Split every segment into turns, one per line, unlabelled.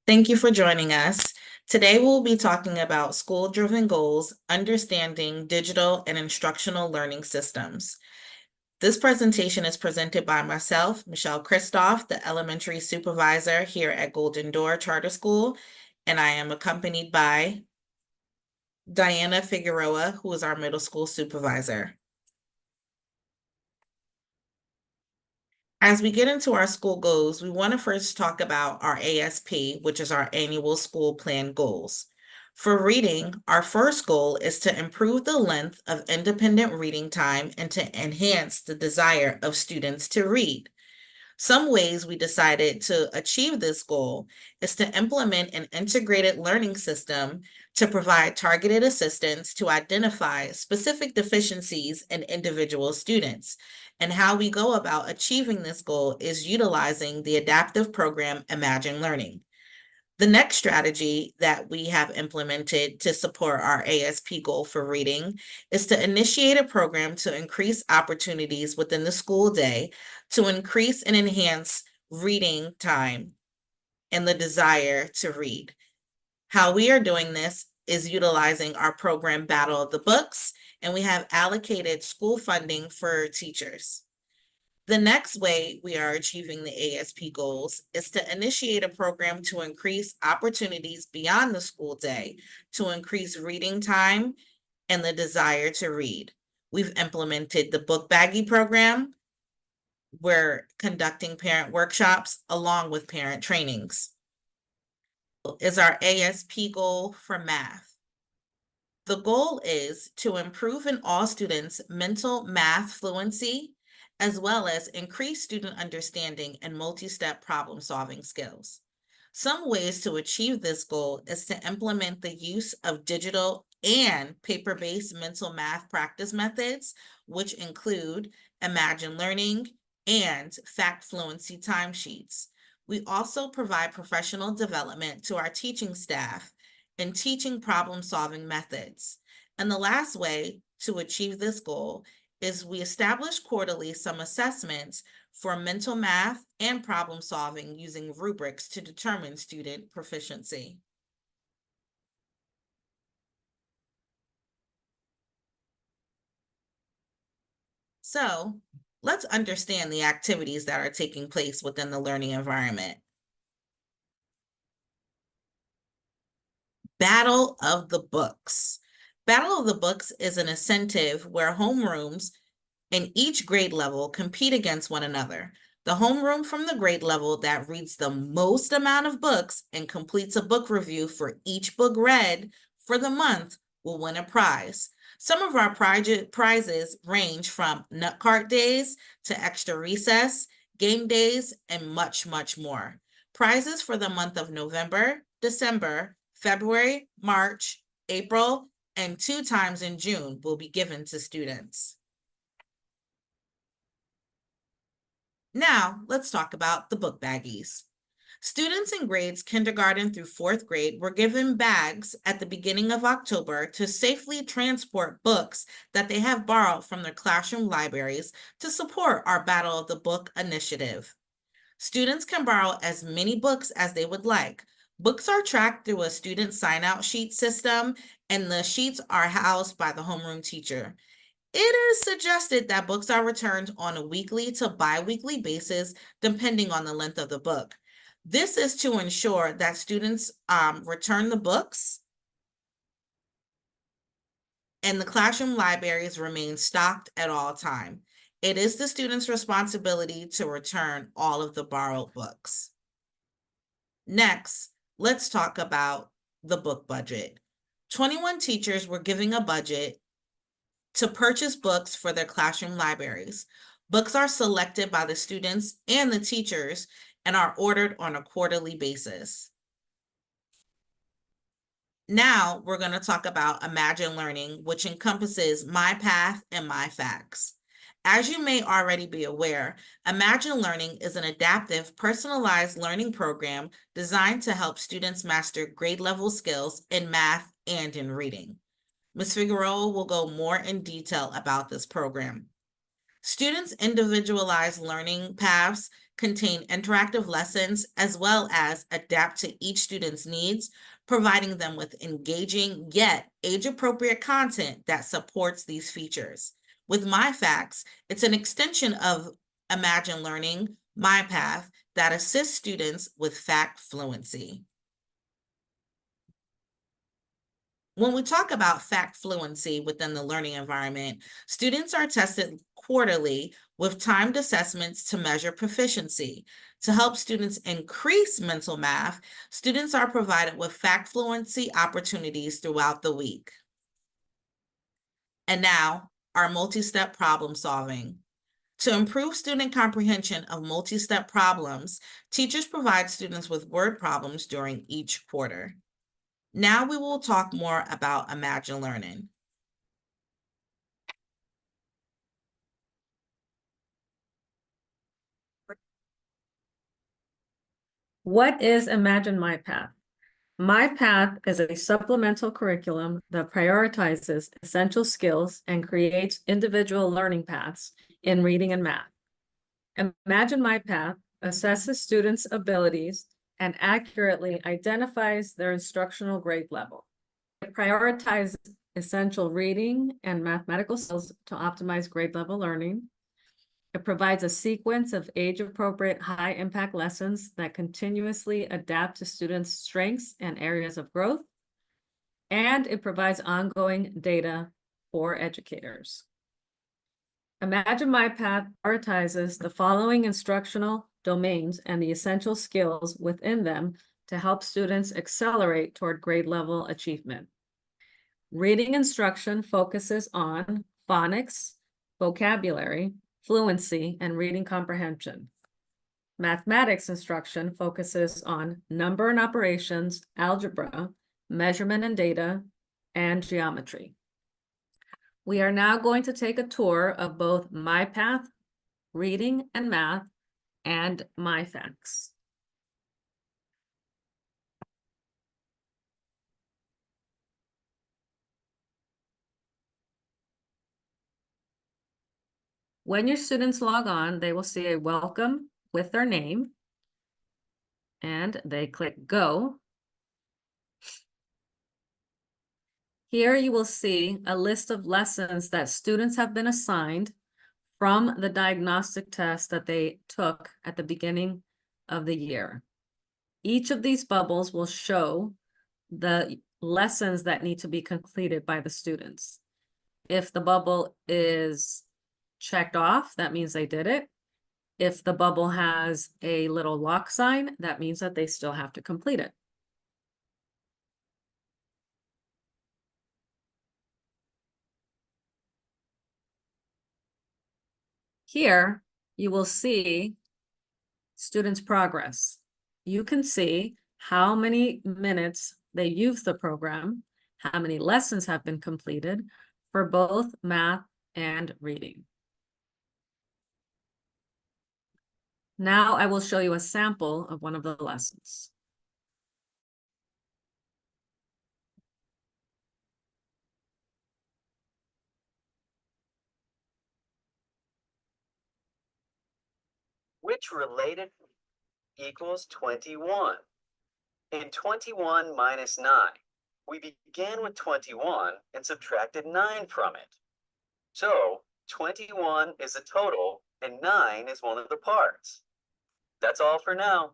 Thank you for joining us. Today we'll be talking about school-driven goals, understanding digital and instructional learning systems. This presentation is presented by myself, Michelle Kristoff, the elementary supervisor here at Golden Door Charter School, and I am accompanied by Diana Figueroa, who is our middle school supervisor. As we get into our school goals, we want to first talk about our ASP, which is our annual school plan goals. For reading, our first goal is to improve the length of independent reading time and to enhance the desire of students to read. Some ways we decided to achieve this goal is to implement an integrated learning system to provide targeted assistance to identify specific deficiencies in individual students. And how we go about achieving this goal is utilizing the adaptive program Imagine Learning. The next strategy that we have implemented to support our ASP goal for reading is to initiate a program to increase opportunities within the school day to increase and enhance reading time and the desire to read. How we are doing this is utilizing our program Battle of the Books, and we have allocated school funding for teachers. The next way we are achieving the ASP goals is to initiate a program to increase opportunities beyond the school day, to increase reading time and the desire to read. We've implemented the Book Baggie program. We're conducting parent workshops along with parent trainings. Is our ASP goal for math. The goal is to improve in all students' mental math fluency, as well as increase student understanding and multi-step problem-solving skills. Some ways to achieve this goal is to implement the use of digital and paper-based mental math practice methods, which include Imagine Learning and Fact Fluency timesheets. We also provide professional development to our teaching staff in teaching problem-solving methods. And the last way to achieve this goal is we establish quarterly some assessments for mental math and problem solving using rubrics to determine student proficiency. So let's understand the activities that are taking place within the learning environment. Battle of the Books. Battle of the Books is an incentive where homerooms in each grade level compete against one another. The homeroom from the grade level that reads the most amount of books and completes a book review for each book read for the month will win a prize. Some of our prizes range from nut cart days to extra recess, game days, and much, much more. Prizes for the month of November, December, February, March, April, and 2 times in June will be given to students. Now, let's talk about the book baggies. Students in grades kindergarten through 4th grade were given bags at the beginning of October to safely transport books that they have borrowed from their classroom libraries to support our Battle of the Book initiative. Students can borrow as many books as they would like. Books are tracked through a student sign-out sheet system, and the sheets are housed by the homeroom teacher. It is suggested that books are returned on a weekly to bi-weekly basis, depending on the length of the book. This is to ensure that students return the books and the classroom libraries remain stocked at all times. It is the student's responsibility to return all of the borrowed books. Next, let's talk about the book budget. 21 teachers were given a budget to purchase books for their classroom libraries. Books are selected by the students and the teachers and are ordered on a quarterly basis. Now we're going to talk about Imagine Learning, which encompasses MyPath and MyFacts. As you may already be aware, Imagine Learning is an adaptive, personalized learning program designed to help students master grade-level skills in math and in reading. Ms. Figueroa will go more in detail about this program. Students' individualized learning paths contain interactive lessons, as well as adapt to each student's needs, providing them with engaging yet age-appropriate content that supports these features. With MyFacts, it's an extension of Imagine Learning, MyPath, that assists students with fact fluency. When we talk about fact fluency within the learning environment, students are tested quarterly with timed assessments to measure proficiency. To help students increase mental math, students are provided with fact fluency opportunities throughout the week. And now, our multi-step problem solving. To improve student comprehension of multi-step problems, teachers provide students with word problems during each quarter. Now we will talk more about Imagine Learning.
What is Imagine MyPath? MyPath is a supplemental curriculum that prioritizes essential skills and creates individual learning paths in reading and math. Imagine MyPath assesses students' abilities and accurately identifies their instructional grade level. It prioritizes essential reading and mathematical skills to optimize grade level learning. It provides a sequence of age-appropriate, high-impact lessons that continuously adapt to students' strengths and areas of growth. And it provides ongoing data for educators. Imagine MyPath prioritizes the following instructional domains and the essential skills within them to help students accelerate toward grade level achievement. Reading instruction focuses on phonics, vocabulary, fluency, and reading comprehension. Mathematics instruction focuses on number and operations, algebra, measurement and data, and geometry. We are now going to take a tour of both MyPath, reading and math, and MyFacts. When your students log on, they will see a welcome with their name, and they click Go. Here you will see a list of lessons that students have been assigned from the diagnostic test that they took at the beginning of the year. Each of these bubbles will show the lessons that need to be completed by the students. If the bubble is checked off, that means they did it. If the bubble has a little lock sign, that means that they still have to complete it. Here, you will see students' progress. You can see how many minutes they use the program, how many lessons have been completed for both math and reading. Now I will show you a sample of one of the lessons.
Which related equals 21? In 21 minus 9, we began with 21 and subtracted 9 from it. So 21 is a total and 9 is one of the parts. That's all for now.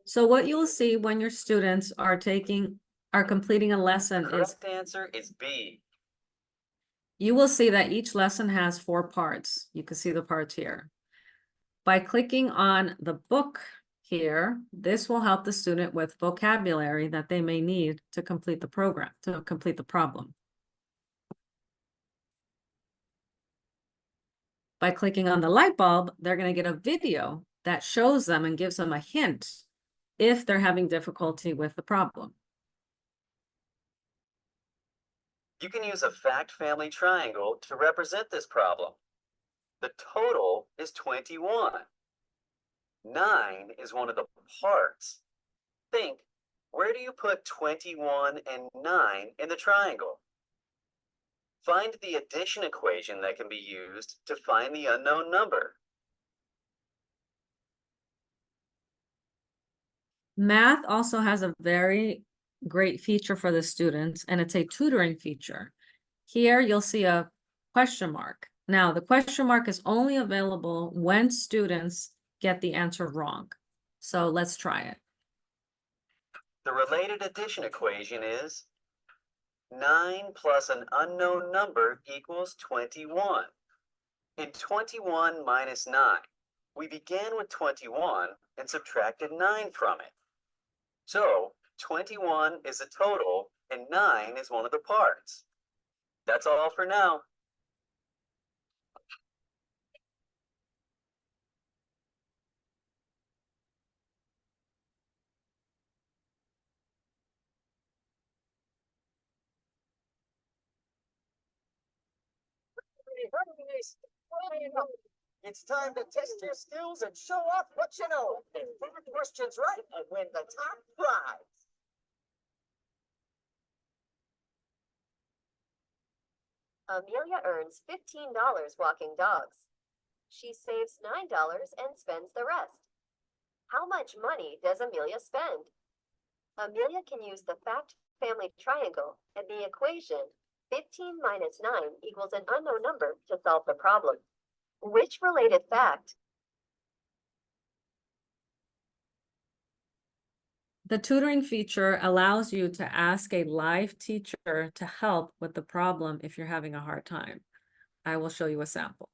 So what you'll see when your students are completing a lesson is
Correct answer is B.
you will see that each lesson has 4 parts. You can see the parts here. By clicking on the book here, this will help the student with vocabulary that they may need to complete the program, to complete the problem. By clicking on the light bulb, they're going to get a video that shows them and gives them a hint if they're having difficulty with the problem.
You can use a fact family triangle to represent this problem. The total is 21. 9 is one of the parts. Think, where do you put 21 and 9 in the triangle? Find the addition equation that can be used to find the unknown number.
Math also has a very great feature for the students, and it's a tutoring feature. Here you'll see a question mark. Now, the question mark is only available when students get the answer wrong. So let's try it.
The related addition equation is 9 plus an unknown number equals 21. In 21 minus 9, we began with 21 and subtracted 9 from it. So 21 is a total and 9 is one of the parts. That's all for now.
It's time to test your skills and show off what you know. Get 4 questions right and win the top prize.
Amelia earns $15 walking dogs. She saves $9 and spends the rest. How much money does Amelia spend? Amelia can use the fact family triangle and the equation 15 minus 9 equals an unknown number to solve the problem. Which related fact?
The tutoring feature allows you to ask a live teacher to help with the problem if you're having a hard time. I will show you a sample.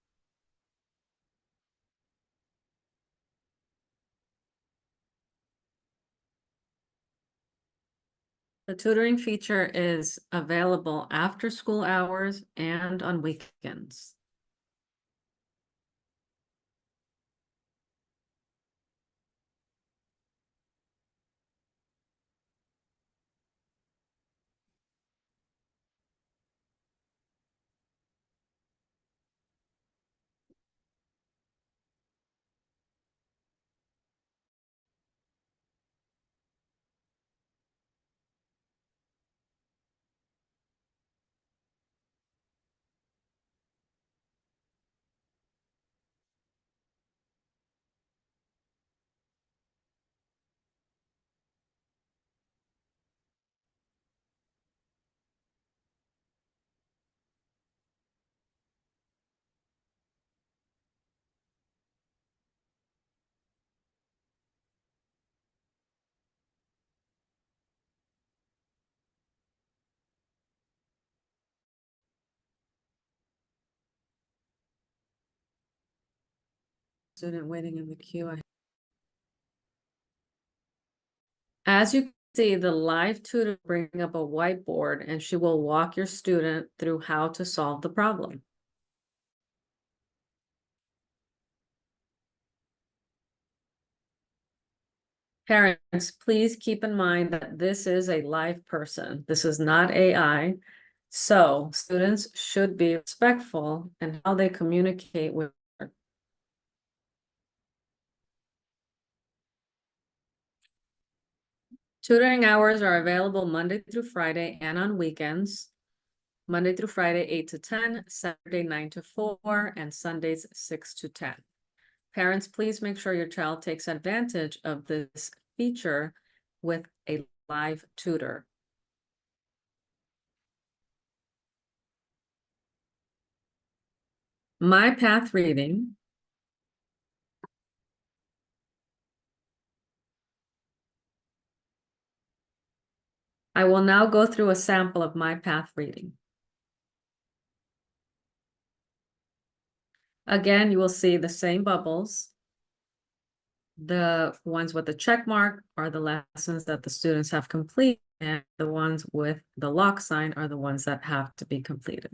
The tutoring feature is available after school hours and on weekends. Student waiting in the queue. As you can see, the live tutor bring up a whiteboard and she will walk your student through how to solve the problem. Parents, please keep in mind that this is a live person. This is not AI. So students should be respectful in how they communicate with her. Tutoring hours are available Monday through Friday and on weekends. Monday through Friday, 8 to 10, Saturday, 9 to 4, and Sundays, 6 to 10. Parents, please make sure your child takes advantage of this feature with a live tutor. My Path Reading . I will now go through a sample of My Path Reading. Again, you will see the same bubbles. The ones with the check mark are the lessons that the students have completed, and the ones with the lock sign are the ones that have to be completed.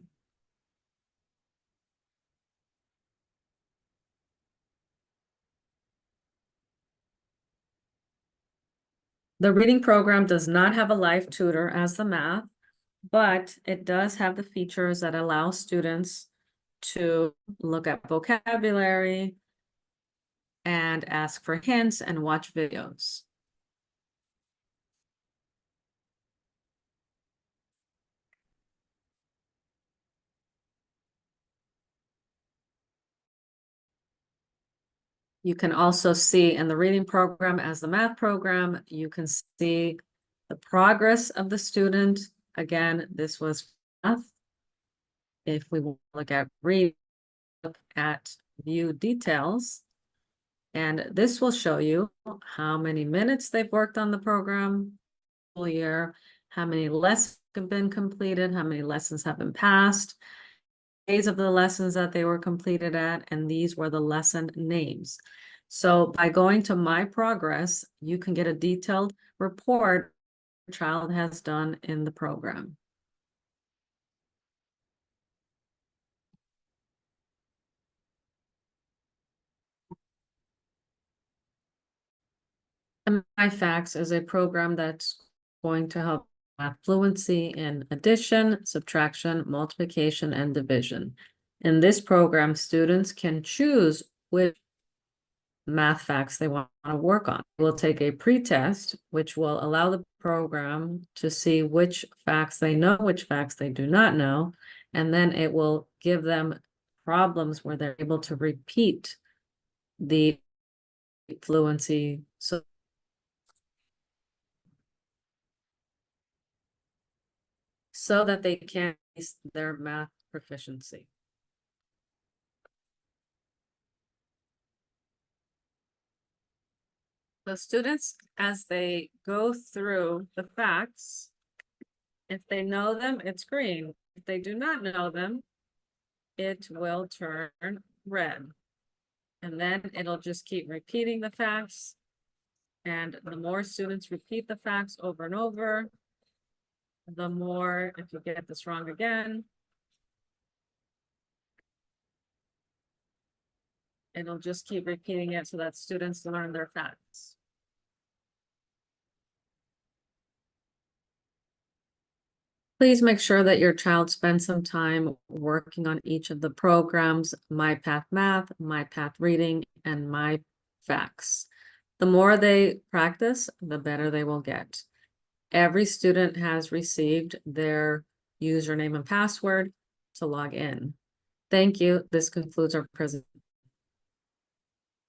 The reading program does not have a live tutor as the math, but it does have the features that allow students to look at vocabulary and ask for hints and watch videos. You can also see in the reading program as the math program, you can see the progress of the student. Again, this was math. If we look at read, look at view details, and this will show you how many minutes they've worked on the program full year, how many lessons have been completed, how many lessons have been passed, days of the lessons that they were completed at, and these were the lesson names. So by going to My Progress, you can get a detailed report your child has done in the program. And MyFacts is a program that's going to help math fluency in addition, subtraction, multiplication, and division. In this program, students can choose which math facts they want to work on. We'll take a pretest, which will allow the program to see which facts they know, which facts they do not know, and then it will give them problems where they're able to repeat the fluency. So that they can increase their math proficiency. So students, as they go through the facts, if they know them, it's green. If they do not know them, it will turn red. And then it'll just keep repeating the facts. And the more students repeat the facts over and over, the more, if you get this wrong again, it'll just keep repeating it so that students learn their facts. Please make sure that your child spends some time working on each of the programs, MyPath Math, MyPath Reading, and MyFacts. The more they practice, the better they will get. Every student has received their username and password to log in. Thank you. This concludes our presentation.